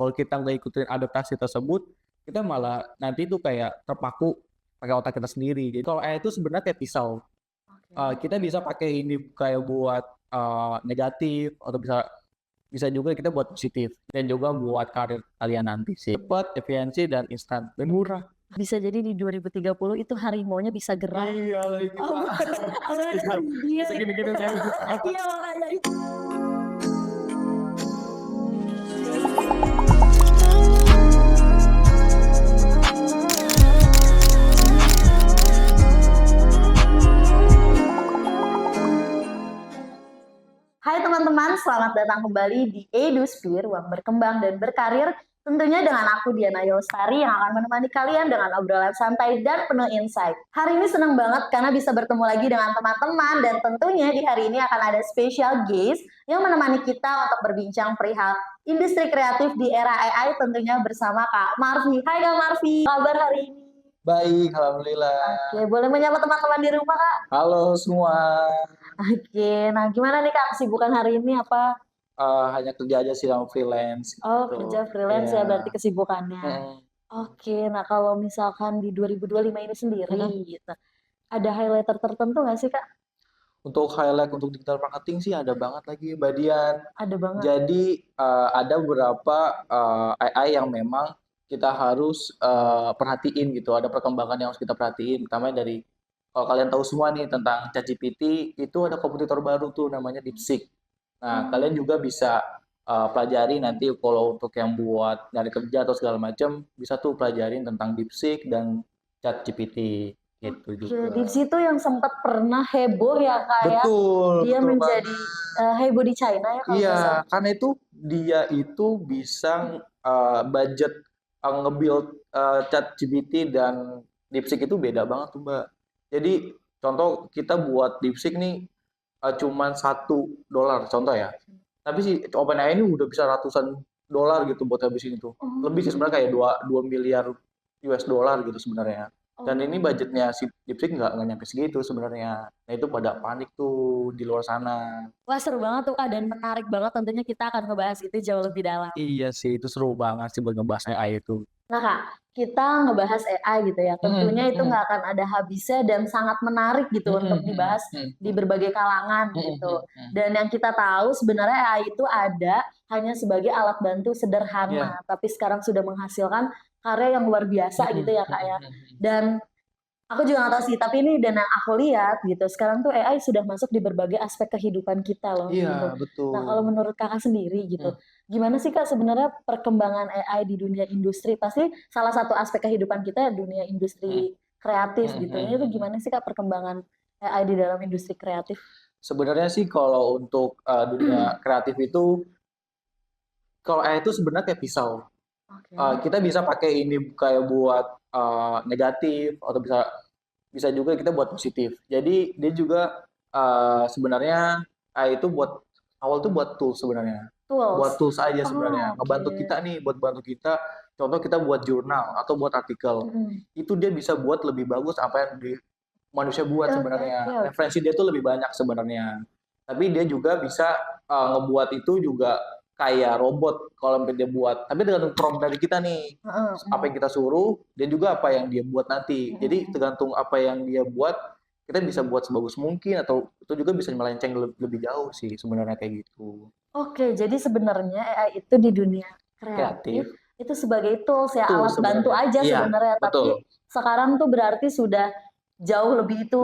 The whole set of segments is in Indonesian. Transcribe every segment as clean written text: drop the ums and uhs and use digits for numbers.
Kalau kita nggak ikutin adaptasi tersebut, kita malah nanti tuh kayak terpaku pakai otak kita sendiri. Jadi kalau AI itu sebenarnya kayak pisau. Oke. Kita bisa pakai ini kayak buat negatif atau bisa bisa juga kita buat positif dan juga buat karir kalian nanti sih. Cepat, efisiensi dan instan dan murah. Bisa jadi di 2030 itu harimaunya bisa gerak. Iya lagi Oh, Pak. iya. Segini-gini saya Iya makanya itu. Hai teman-teman, selamat datang kembali di Edusphere, ruang berkembang dan berkarir. Tentunya dengan aku Diana Yosari yang akan menemani kalian dengan obrolan santai dan penuh insight. Hari ini senang banget karena bisa bertemu lagi dengan teman-teman dan tentunya di hari ini akan ada special guest yang menemani kita untuk berbincang perihal industri kreatif di era AI tentunya bersama Kak Marvi. Hai Kak Marvi, apa kabar hari ini? Baik, alhamdulillah. Oke, boleh menyapa teman-teman di rumah Kak? Halo semua. Oke, nah gimana nih Kak kesibukan hari ini apa? Hanya kerja aja sih sama freelance Oh, gitu. kerja freelance ya Iya. berarti kesibukannya. Mm. Oke, nah kalau misalkan di 2025 ini sendiri Mm. gitu, ada highlighter tertentu nggak sih Kak? Untuk highlight untuk digital marketing sih ada banget lagi Mbak Dian. Ada banget. Jadi ada beberapa AI yang memang kita harus perhatiin gitu. Ada perkembangan yang harus kita perhatiin. Pertama dari kalau kalian tahu semua nih tentang ChatGPT, itu ada kompetitor baru tuh namanya DeepSeek. Nah, kalian juga bisa pelajari nanti kalau untuk yang buat nyari kerja atau segala macam, bisa tuh pelajarin tentang DeepSeek dan ChatGPT gitu Oke, juga. di situ yang sempat pernah heboh ya Kak ya. Betul, Dia betul menjadi heboh di China ya kalau nggak iya, salah. karena itu dia itu bisa budget nge-build ChatGPT dan DeepSeek itu beda banget tuh, Mbak. Jadi contoh kita buat DeepSeek nih cuman $1 contoh ya. Tapi si OpenAI ini udah bisa ratusan dolar gitu buat habisin itu. Lebih sih sebenarnya kayak 2 miliar US dollar gitu sebenarnya. Dan ini budgetnya si DeepSeek nggak nyampe segitu sebenarnya. Nah itu pada panik tuh di luar sana. Wah seru banget tuh Kak dan menarik banget tentunya kita akan ngebahas itu jauh lebih dalam. Iya sih, itu seru banget sih buat ngebahas AI itu. Nah Kak, kita ngebahas AI gitu ya, tentunya itu nggak akan ada habisnya dan sangat menarik gitu untuk dibahas di berbagai kalangan gitu. Dan yang kita tahu sebenarnya AI itu ada hanya sebagai alat bantu sederhana, tapi sekarang sudah menghasilkan karya yang luar biasa gitu ya Kak ya. Dan aku juga nggak tahu sih, tapi ini dan yang aku lihat gitu, sekarang tuh AI sudah masuk di berbagai aspek kehidupan kita loh gitu. Iya, betul. Nah kalau menurut kakak sendiri gitu, gimana sih Kak sebenarnya perkembangan AI di dunia industri? Pasti salah satu aspek kehidupan kita ya dunia industri kreatif gitu. Ini tuh gimana sih Kak perkembangan AI di dalam industri kreatif? Sebenarnya sih kalau untuk dunia kreatif itu, kalau AI itu sebenarnya kayak pisau. Oke. Kita bisa pakai ini kayak buat negatif atau bisa bisa juga kita buat positif. Jadi dia juga sebenarnya AI itu buat awal tuh buat tools sebenarnya. Buat tools aja sebenarnya. Ngebantu kita nih, buat bantu kita. Contoh kita buat jurnal atau buat artikel. Itu dia bisa buat lebih bagus apa yang manusia buat sebenarnya. Referensi dia tuh lebih banyak sebenarnya. Tapi dia juga bisa ngebuat itu juga kayak robot kalau dia buat. Tapi tergantung prompt dari kita nih. Apa yang kita suruh dan juga apa yang dia buat nanti. Jadi tergantung apa yang dia buat, kita bisa buat sebagus mungkin atau itu juga bisa melenceng lebih jauh sih sebenarnya kayak gitu. Oke, jadi sebenarnya AI itu di dunia kreatif itu sebagai tools ya, alat bantu aja sebenarnya. Tapi sekarang tuh berarti sudah jauh lebih itu.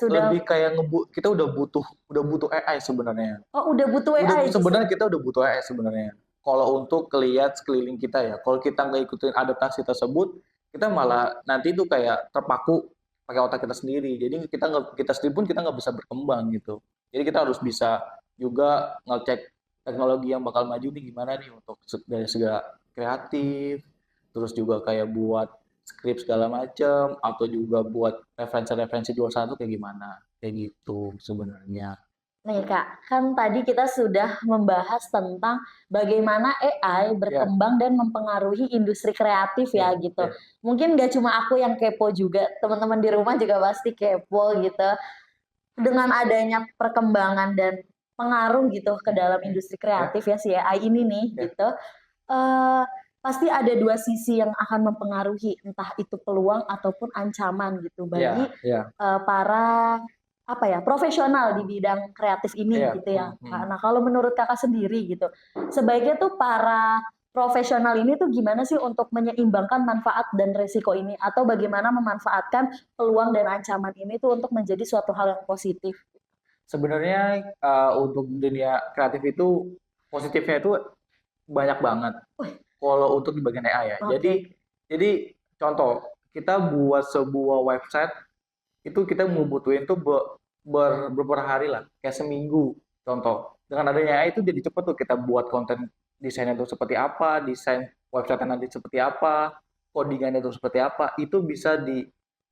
Lebih kayak kita udah butuh AI sebenarnya. Oh, udah butuh AI. Sebenarnya kita udah butuh AI sebenarnya. Kalau untuk lihat sekeliling kita ya, kalau kita nggak ikutin adaptasi tersebut, kita malah nanti tuh kayak terpaku pakai otak kita sendiri. Jadi kita sendiri pun kita nggak bisa berkembang gitu. Jadi kita harus bisa juga ngecek teknologi yang bakal maju nih gimana nih untuk dari segi kreatif, terus juga kayak buat skrip segala macam atau juga buat referensi-referensi di luar sana tuh kayak gimana kayak gitu sebenarnya. Nih Kak, kan tadi kita sudah membahas tentang bagaimana AI berkembang dan mempengaruhi industri kreatif ya gitu. Mungkin gak cuma aku yang kepo juga, teman-teman di rumah juga pasti kepo gitu. Dengan adanya perkembangan dan pengaruh gitu ke dalam industri kreatif ya si AI ini nih gitu. Eh, pasti ada dua sisi yang akan mempengaruhi, entah itu peluang ataupun ancaman gitu bagi para apa ya profesional di bidang kreatif ini gitu ya. Nah, kalau menurut kakak sendiri gitu, sebaiknya tuh para profesional ini tuh gimana sih untuk menyeimbangkan manfaat dan resiko ini, atau bagaimana memanfaatkan peluang dan ancaman ini tuh untuk menjadi suatu hal yang positif? Sebenarnya untuk dunia kreatif itu positifnya itu banyak banget. Kalau untuk di bagian AI ya. Jadi contoh kita buat sebuah website itu kita membutuhin tuh beberapa hari lah, kayak seminggu. Contoh dengan adanya AI itu jadi cepet tuh kita buat konten desainnya itu seperti apa, desain website nanti seperti apa, codingannya itu seperti apa, itu bisa di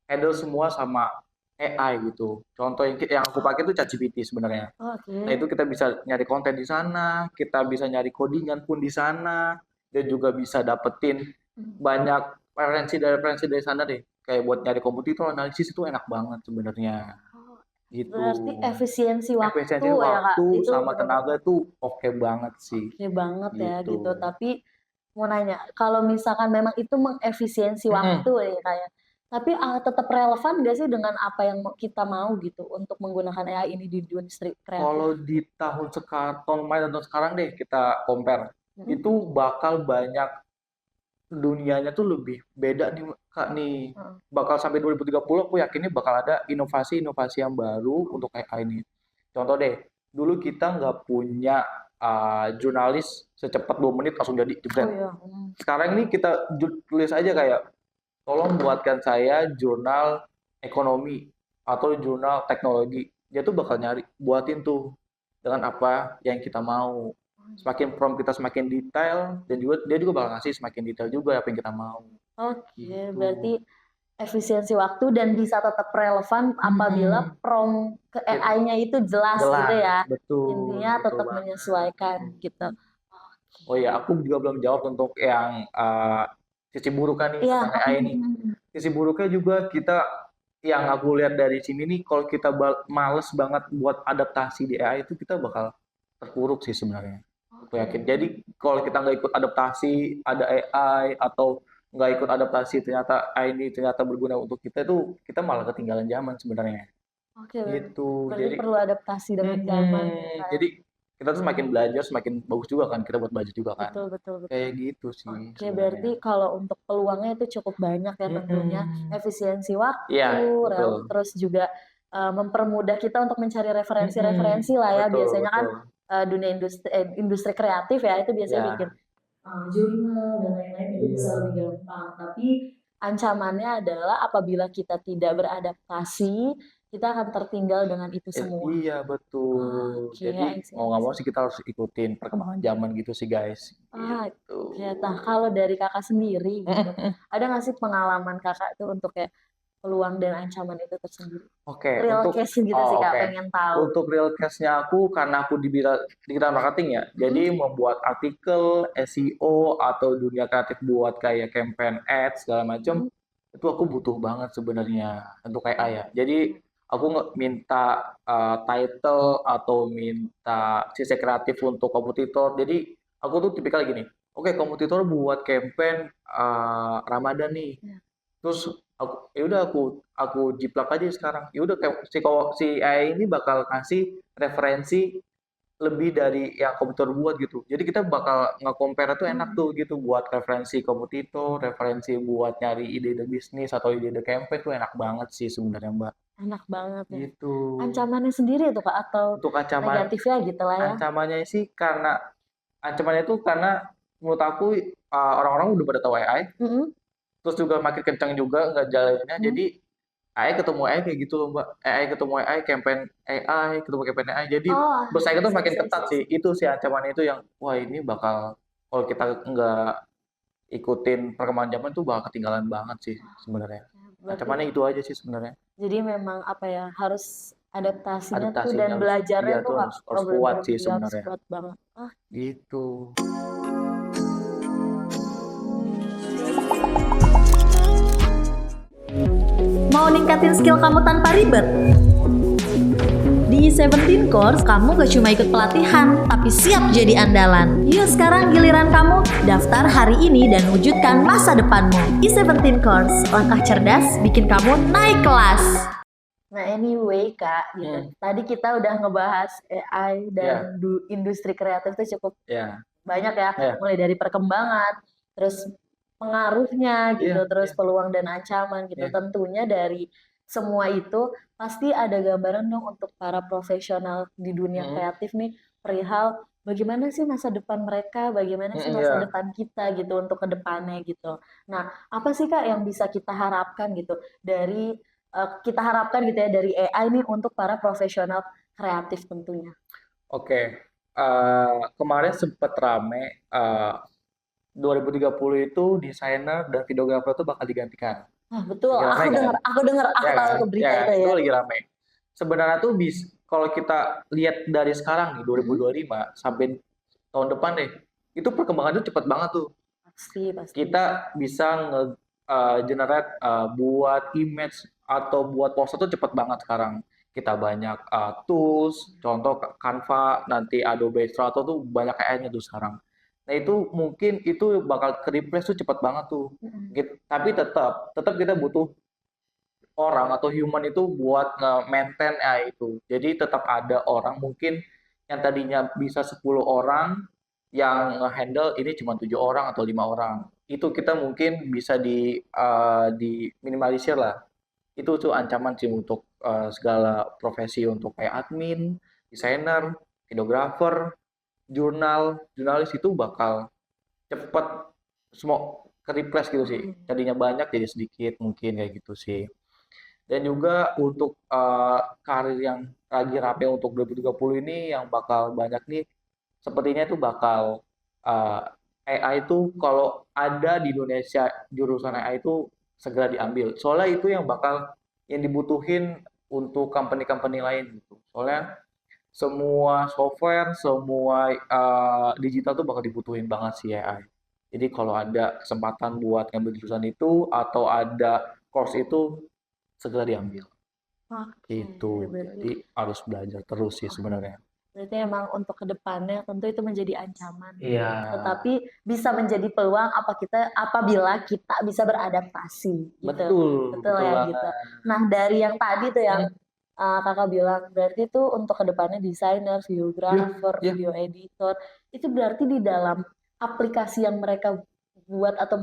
handle semua sama AI gitu. Contoh yang aku pakai itu ChatGPT sebenarnya. Nah itu kita bisa nyari konten di sana, kita bisa nyari codingan pun di sana, dan juga bisa dapetin banyak referensi dari sana deh. Kayak buat nyari kompetitor analisis itu enak banget sebenarnya. Gitu. Berarti efisiensi waktu ya Kak, itu sama tenaga tuh oke banget sih. Oke banget ya gitu. Tapi mau nanya, kalau misalkan memang itu mengefisiensi waktu ya kayak, tapi tetap relevan nggak sih dengan apa yang kita mau gitu untuk menggunakan AI ini di industri kreatif? Kalau di tahun sekarang deh kita compare, itu bakal banyak dunianya tuh lebih beda nih Kak nih. Bakal sampai 2030 aku yakinnya bakal ada inovasi-inovasi yang baru untuk AI ini. Contoh deh, dulu kita nggak punya jurnalis secepat 2 menit langsung jadi jebret. Sekarang ini kita tulis aja kayak, tolong buatkan saya jurnal ekonomi atau jurnal teknologi. Dia tuh bakal buatin tuh dengan apa yang kita mau. Semakin prompt kita semakin detail, dan juga dia juga bakal ngasih semakin detail juga apa yang kita mau. Oke, berarti efisiensi waktu dan bisa tetap relevan apabila prompt ke AI-nya itu jelas gitu ya. Betul. Intinya tetap menyesuaikan gitu. Oh iya, aku juga belum jawab untuk yang sisi buruknya nih tentang AI ini. Sisi buruknya juga yang aku lihat dari sini nih, kalau kita males banget buat adaptasi di AI itu kita bakal terpuruk sih sebenarnya. Aku yakin. Jadi kalau kita nggak ikut adaptasi, ada AI atau nggak ikut adaptasi, ternyata AI ini ternyata berguna untuk kita, itu kita malah ketinggalan zaman sebenarnya. Oke. Gitu. Jadi perlu adaptasi dengan zaman. Jadi kita tuh semakin belajar semakin bagus juga kan, kita buat budget juga kan. Betul. Kayak gitu sih. Oke, berarti kalau untuk peluangnya itu cukup banyak ya tentunya. Efisiensi waktu, terus juga mempermudah kita untuk mencari referensi-referensi lah ya. Biasanya kan dunia industri kreatif ya, itu biasanya bikin jurnal dan lain-lain itu bisa lebih gampang. Tapi ancamannya adalah apabila kita tidak beradaptasi, kita akan tertinggal dengan itu semua. Iya betul. Jadi mau nggak mau sih kita harus ikutin perkembangan zaman gitu sih guys. Nah, kalau dari kakak sendiri, gitu, ada nggak sih pengalaman kakak itu untuk kayak peluang dan ancaman itu tersendiri? Real case gitu sih kak, pengen tahu. Untuk real case-nya aku, karena aku di bidang marketing ya, jadi membuat artikel, SEO atau dunia kreatif buat kayak campaign ads segala macam, itu aku butuh banget sebenarnya untuk kayak ya. Jadi aku minta title atau minta sisi kreatif untuk kompetitor. Jadi aku tuh tipikal gini, oke, kompetitor buat campaign Ramadan nih. Terus aku jiplak aja sekarang. Ya udah si AI ini bakal kasih referensi lebih dari yang kompetitor buat gitu. Jadi kita bakal nge-compare tuh enak tuh gitu, buat referensi kompetitor, referensi buat nyari ide-ide bisnis atau ide-ide campaign tuh enak banget sih sebenarnya Mbak. Enak banget ya. Gitu. Ancamannya sendiri tuh Kak, atau untuk negatifnya gitu lah ya? Ancamannya itu karena menurut aku orang-orang udah pada tahu AI. Terus juga makin kencang juga nggak jalannya. Jadi AI ketemu AI kayak gitu loh Mbak. AI ketemu AI, campaign AI, ketemu campaign AI. Jadi bersaing itu makin ketat sih. Itu sih ancamannya itu yang, wah ini bakal, kalau kita nggak ikutin perkembangan zaman tuh bakal ketinggalan banget sih sebenarnya. Ancamannya itu aja sih sebenarnya. Jadi memang apa ya, harus adaptasinya tuh dan belajarnya tuh harus kuat sih sebenarnya. Kuat banget. Gitu. Mau ningkatin skill kamu tanpa ribet? Di Di E17 Course, kamu gak cuma ikut pelatihan, tapi siap jadi andalan. Yuk sekarang giliran kamu, daftar hari ini dan wujudkan masa depanmu. E17 Course, langkah cerdas bikin kamu naik kelas. Nah anyway Kak, gitu. Tadi kita udah ngebahas AI dan industri kreatif itu cukup banyak ya, mulai dari perkembangan, terus pengaruhnya gitu, terus peluang dan ancaman gitu. Tentunya dari semua itu pasti ada gambaran dong untuk para profesional di dunia kreatif nih, perihal bagaimana sih masa depan mereka, bagaimana sih masa depan kita gitu untuk ke depannya gitu. Nah, apa sih Kak yang bisa kita harapkan gitu dari kita harapkan gitu ya dari AI nih untuk para profesional kreatif tentunya. Oke, kemarin sempat rame 2030 itu desainer dan videografer itu bakal digantikan. Betul, aku dengar, aku tahu tuh berita itu ya. Itu lagi rame. Sebenarnya tuh kalau kita lihat dari sekarang nih 2025 sampai tahun depan deh, itu perkembangan itu cepat banget tuh. Pasti. Kita bisa generate buat image atau buat poster tuh cepat banget sekarang. Kita banyak tools, contoh Canva, nanti Adobe Illustrator tuh banyak AI-nya tuh sekarang. Nah itu mungkin itu bakal ke-replace tuh cepat banget tuh. Tapi tetap kita butuh orang atau human itu buat nge-maintain AI itu. Jadi tetap ada orang mungkin yang tadinya bisa 10 orang yang nge-handle ini cuma 7 orang atau 5 orang. Itu kita mungkin bisa diminimalisir lah. Itu tuh ancaman sih untuk segala profesi untuk kayak admin, desainer, videografer, jurnalis itu bakal cepet semua ke-replace gitu sih. Tadinya banyak jadi sedikit mungkin kayak gitu sih. Dan juga untuk karir yang lagi rame untuk 2030 ini yang bakal banyak nih, sepertinya itu bakal AI itu kalau ada di Indonesia jurusan AI itu segera diambil. Soalnya itu yang dibutuhin untuk company-company lain gitu. Soalnya semua software, semua digital tuh bakal dibutuhin banget sih AI. Jadi kalau ada kesempatan buat ngambil jurusan itu atau ada course itu segera diambil. Itu. Jadi harus belajar terus sih sebenarnya. Berarti emang untuk kedepannya tentu itu menjadi ancaman. Iya. Tetapi bisa menjadi peluang apabila kita bisa beradaptasi. Gitu. Betul ya banget. gitu. Nah dari yang tadi tuh yang kakak bilang, berarti itu untuk kedepannya desainer, videographer, video editor, itu berarti di dalam aplikasi yang mereka buat atau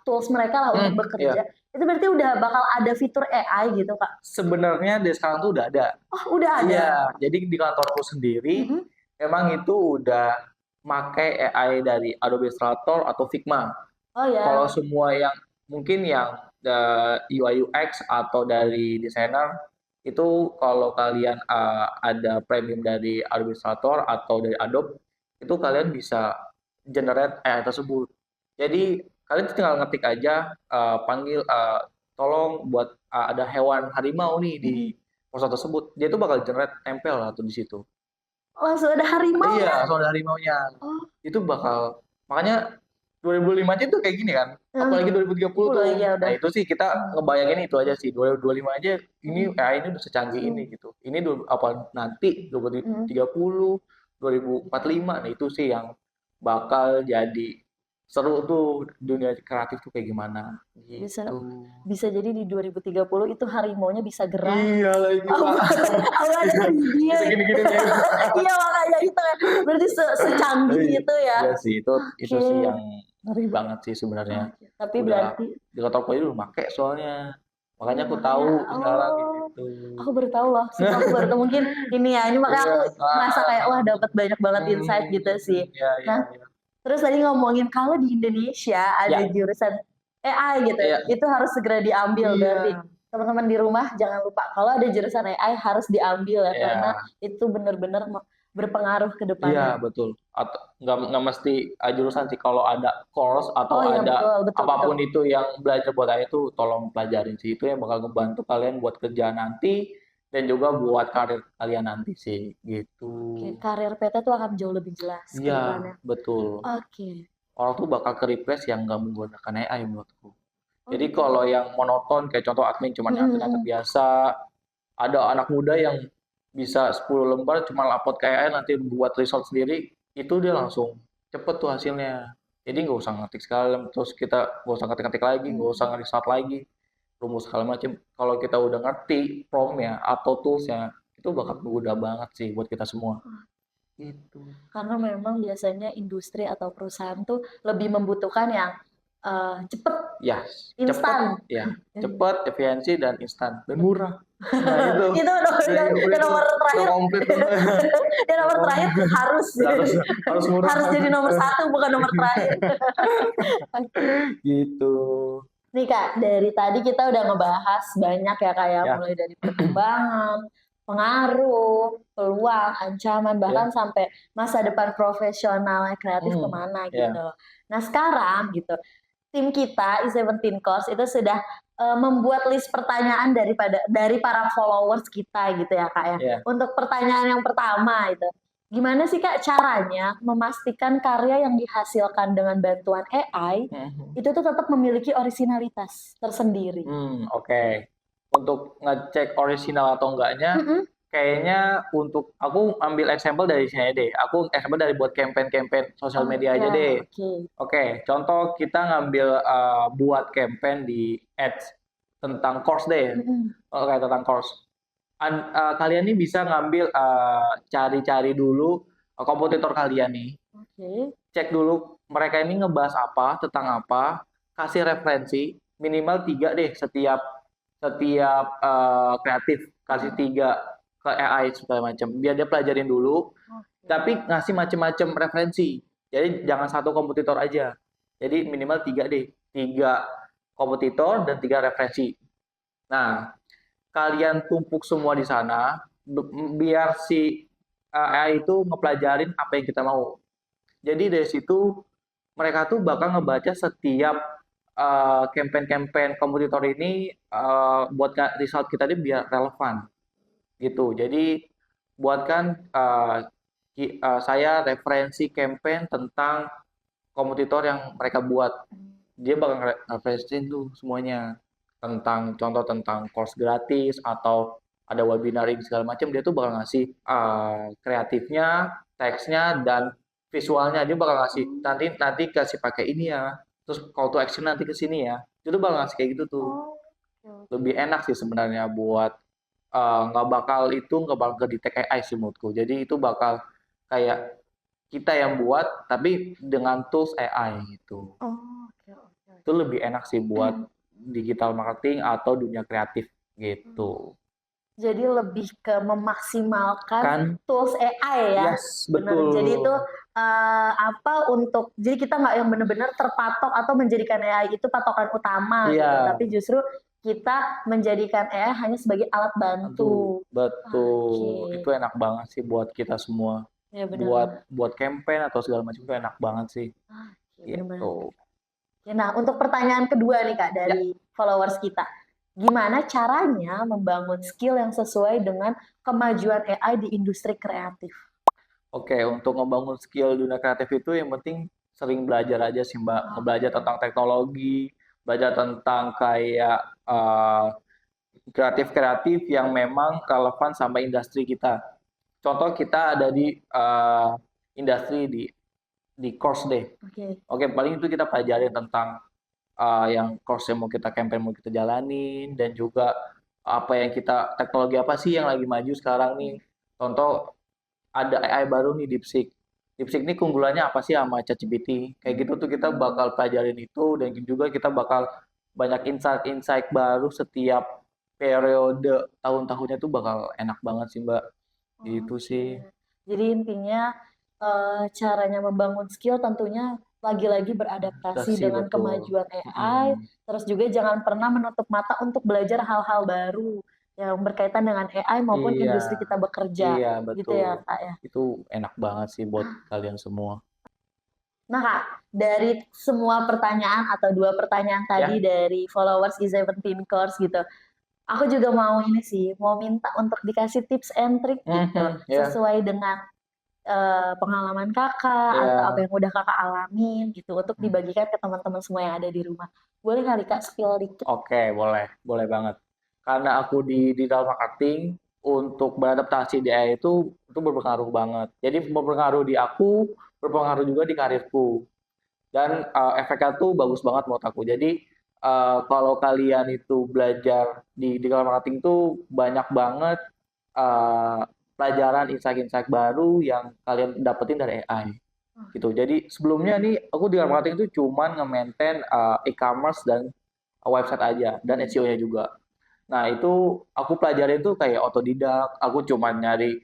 tools mereka lah untuk bekerja, itu berarti udah bakal ada fitur AI gitu Kak? Sebenarnya dari sekarang tuh udah ada. Oh udah ada? Iya, jadi di kantorku sendiri memang itu udah pakai AI dari Adobe Illustrator atau Figma. Oh ya. Kalau semua yang mungkin yang UI UX atau dari desainer itu kalau kalian ada premium dari Adobe Illustrator atau dari Adobe itu kalian bisa generate AI tersebut. Jadi kalian tinggal ngetik aja panggil tolong buat ada hewan harimau nih di poster tersebut. Dia tuh bakal generate tempel lah tuh di situ. Langsung ada harimau ya? Iya, langsung ada harimaunya. Itu bakal makanya 2005 aja tuh kayak gini kan. Apalagi 2030 tuh. Nah, itu sih kita ngebayangin itu aja sih. 2025 aja ini AI ini udah secanggih ini gitu. Ini apa nanti 2030, 2045 nah itu sih yang bakal jadi seru tuh dunia kreatif tuh kayak gimana gitu. Bisa jadi di 2030 itu harimaunya bisa gerak. Iya lagi Pak. Bisa gini-gini ya. Iya makanya itu kan. Berarti secanggih itu ya. Iya sih itu sih yang ngeri banget sih sebenarnya. Tapi berarti di kantor gue dulu make soalnya. Makanya aku tahu sekarang gitu. Aku baru tahu loh, aku baru tahu mungkin ini ya, ini makanya aku merasa kayak wah dapat banyak banget insight gitu sih. Nah, terus tadi ngomongin kalau di Indonesia ada jurusan AI gitu, itu harus segera diambil berarti. Teman-teman di rumah jangan lupa kalau ada jurusan AI harus diambil ya karena itu benar-benar berpengaruh ke depannya. Iya betul. Atau nggak mesti jurusan sih kalau ada course atau ada apapun itu yang belajar buat AI itu tolong pelajarin sih itu yang bakal ngebantu kalian buat kerja nanti dan juga buat karir kalian nanti sih gitu. Karir PT tuh akan jauh lebih jelas. Iya betul. Orang tuh bakal ke-replace yang nggak menggunakan AI menurutku. Jadi kalau yang monoton kayak contoh admin cuma nyata biasa, ada anak muda yang bisa 10 lembar cuma upload ke AI nanti buat result sendiri, itu dia langsung cepet tuh hasilnya. Jadi nggak usah ngetik sekali, terus kita nggak usah ngetik-ngetik lagi, nggak usah nge-restart lagi, rumus segala macam. Kalau kita udah ngerti prompt-nya atau tools-nya, itu bakal mudah banget sih buat kita semua. Gitu. Karena memang biasanya industri atau perusahaan tuh lebih membutuhkan yang cepet, Yes, instan. cepet, ya, cepet, efisiensi dan instan dan murah. Nah itu, Itu yang nomor terakhir. komplit tuh. Yang nomor terakhir harus harus murah. harus jadi nomor 1 bukan nomor terakhir. Gitu. Nih Kak, dari tadi kita udah ngebahas banyak ya Kak ya, Ya. mulai dari perkembangan, pengaruh, peluang, ancaman, bahkan sampai masa depan profesional kreatif kemana gitu. Nah sekarang gitu, tim kita i17 Course itu sudah membuat list pertanyaan dari para followers kita gitu ya Kak ya. Untuk pertanyaan yang pertama itu, gimana sih Kak caranya memastikan karya yang dihasilkan dengan bantuan AI itu tuh tetap memiliki originalitas tersendiri? Oke. Untuk ngecek original atau enggaknya, kayaknya untuk aku ambil example dari sini deh. Aku example dari buat campaign sosial media aja deh. Oke, contoh kita ngambil buat campaign di ads tentang course deh. Oke, tentang course. Kalian nih bisa ngambil cari-cari dulu kompetitor kalian nih. Cek dulu mereka ini ngebahas apa, tentang apa, kasih referensi minimal 3 deh setiap kreatif, kasih 3 ke AI segala macam. Biar dia pelajarin dulu, tapi ngasih macam-macam referensi. Jadi jangan satu kompetitor aja. Jadi minimal 3 deh, 3 kompetitor dan 3 referensi. Nah, kalian tumpuk semua di sana, biar si AI itu ngepelajarin apa yang kita mau. Jadi dari situ mereka tuh bakal ngebaca setiap campaign kompetitor ini buat result kita ini biar relevan gitu. Jadi buatkan saya referensi campaign tentang kompetitor yang mereka buat. Dia bakal referensiin tuh semuanya tentang contoh tentang course gratis atau ada webinar segala macam. Dia tuh bakal ngasih kreatifnya, teksnya dan visualnya. Dia bakal ngasih nanti kasih pakai ini ya. Terus call to action nanti ke sini ya. Itu bakal ngasih kayak gitu tuh. Lebih enak sih sebenarnya buat nggak bakal ke detect AI sih menurutku. Jadi itu bakal kayak kita yang buat tapi dengan tools AI gitu. Itu lebih enak sih buat digital marketing atau dunia kreatif gitu. Jadi lebih ke memaksimalkan tools AI ya. Yes, betul. Jadi itu jadi kita nggak yang benar-benar terpatok atau menjadikan AI itu patokan utama gitu, tapi justru kita menjadikan AI hanya sebagai alat bantu. Betul. Itu enak banget sih buat kita semua. Ya, buat campaign atau segala macam itu enak banget sih. Gitu. Nah, untuk pertanyaan kedua nih Kak dari followers kita. Gimana caranya membangun skill yang sesuai dengan kemajuan AI di industri kreatif? Oke, untuk membangun skill dunia kreatif itu yang penting sering belajar aja sih Mbak. Belajar tentang teknologi, belajar tentang kayak kreatif-kreatif yang memang relevan sama industri kita. Contoh kita ada di industri di course deh. Oke, paling itu kita pelajarin tentang yang course yang mau kita campaign mau kita jalanin dan juga apa yang teknologi apa sih yang lagi maju sekarang nih. Contoh ada AI baru nih DeepSeek. DeepSeek ini keunggulannya apa sih sama ChatGPT? Kayak gitu tuh kita bakal pelajarin itu dan juga kita bakal banyak insight baru setiap periode tahun-tahunnya tuh bakal enak banget sih Mbak. Gitu sih. Jadi intinya caranya membangun skill tentunya lagi-lagi beradaptasi dengan kemajuan AI, terus juga jangan pernah menutup mata untuk belajar hal-hal baru yang berkaitan dengan AI maupun industri kita bekerja. Iya, betul. Gitu ya Kak ya. Itu enak banget sih buat kalian semua. Nah Kak, dari semua pertanyaan atau 2 pertanyaan tadi dari followers i17 Course gitu, aku juga mau minta untuk dikasih tips and trick gitu, sesuai dengan pengalaman Kakak atau apa yang udah Kakak alamin gitu untuk dibagikan ke teman-teman semua yang ada di rumah. Boleh kali Kak spill dikit? Oke, boleh banget. Karena aku di digital marketing, untuk beradaptasi di AI itu berpengaruh banget. Jadi berpengaruh di aku, berpengaruh juga di karirku. Dan efeknya tuh bagus banget menurut aku. Jadi kalau kalian itu belajar di digital marketing tuh banyak banget uh, pelajaran insight-insight baru yang kalian dapetin dari AI gitu. Jadi sebelumnya nih aku di marketing itu cuman nge-maintain e-commerce dan website aja dan SEO-nya juga. Nah, itu aku pelajarin tuh kayak otodidak, aku cuman nyari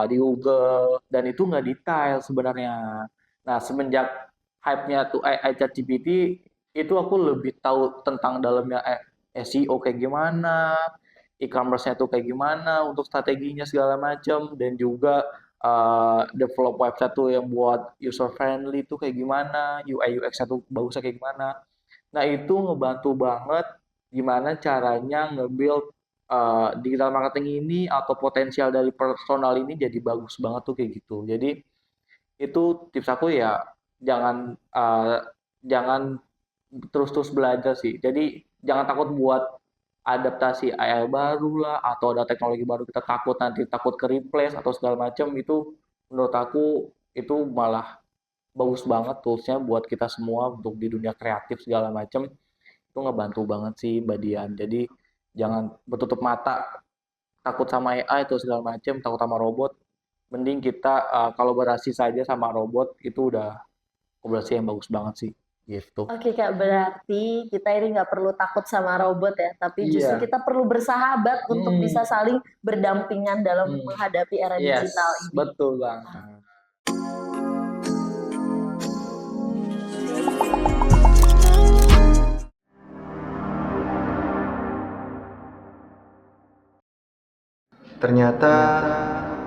di Google dan itu nggak detail sebenarnya. Nah, semenjak hype-nya tuh AI ChatGPT itu aku lebih tahu tentang dalamnya SEO kayak gimana, e-commerce-nya tuh kayak gimana untuk strateginya segala macam dan juga develop website tuh yang buat user friendly tuh kayak gimana, UI UX-nya tuh bagusnya kayak gimana. Nah, itu ngebantu banget gimana caranya nge-build digital marketing ini atau potensial dari personal ini jadi bagus banget tuh kayak gitu. Jadi itu tips aku ya jangan jangan terus-terus belajar sih. Jadi jangan takut buat adaptasi AI baru lah atau ada teknologi baru kita takut nanti takut ke replace atau segala macam itu menurut aku itu malah bagus banget toolsnya buat kita semua untuk di dunia kreatif segala macam itu ngebantu banget sih Mbak Dian. Jadi jangan bertutup mata takut sama AI atau segala macam, takut sama robot. Mending kita kolaborasi saja sama robot itu udah kolaborasi yang bagus banget sih. Gitu. Oke Kak, berarti kita ini nggak perlu takut sama robot ya, tapi justru Iya. kita perlu bersahabat untuk bisa saling berdampingan dalam menghadapi era Yes, digital ini. betul banget. Ternyata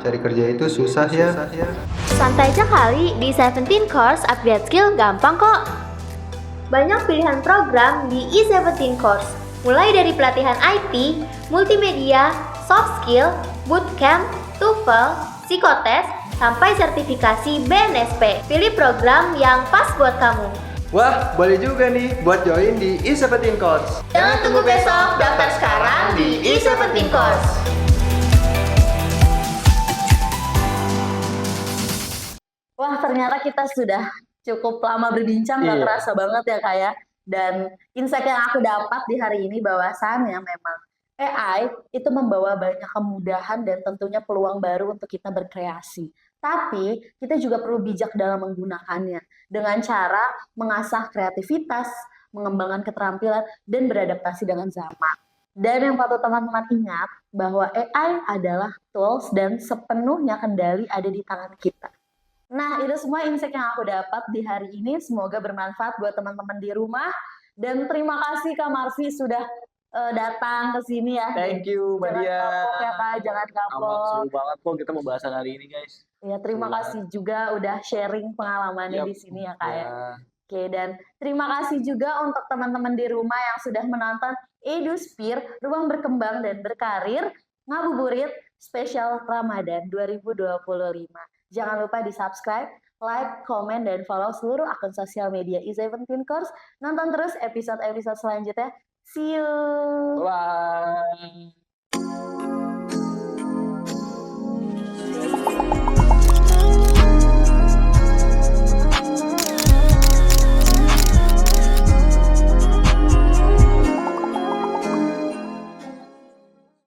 cari kerja itu susah ya. Santai aja kali, di 17 Course upgrade skill gampang kok. Banyak pilihan program di E17 Course, mulai dari pelatihan IT, multimedia, soft skill, bootcamp, TOEFL, psikotes, sampai sertifikasi BNSP. Pilih program yang pas buat kamu. Wah, boleh juga nih buat join di E17 Course. Jangan tunggu besok, daftar sekarang di E17 Course. Wah, ternyata kita sudah cukup lama berbincang, nggak Iya. kerasa banget ya Kak ya. Dan insight yang aku dapat di hari ini bahwasannya memang AI itu membawa banyak kemudahan dan tentunya peluang baru untuk kita berkreasi. Tapi kita juga perlu bijak dalam menggunakannya dengan cara mengasah kreativitas, mengembangkan keterampilan, dan beradaptasi dengan zaman. Dan yang patut teman-teman ingat bahwa AI adalah tools dan sepenuhnya kendali ada di tangan kita. Nah, itu semua insight yang aku dapat di hari ini. Semoga bermanfaat buat teman-teman di rumah. Dan terima kasih Kak Marfi sudah datang ke sini ya. Thank you, Mbak Jangan Dian. kapok ya Kak, jangan Aman, kapok. seru banget kok kita pembahasan hari ini, guys. Ya, terima Seru kasih juga udah sharing pengalamannya Yap. di sini ya Kak ya. Ya. Oke, dan terima kasih juga untuk teman-teman di rumah yang sudah menonton EduSphere, Ruang Berkembang dan Berkarir, Ngabuburit Spesial Ramadan 2025. Jangan lupa di subscribe, like, komen, dan follow seluruh akun sosial media E17 Course. Nonton terus episode-episode selanjutnya. See you! Bye.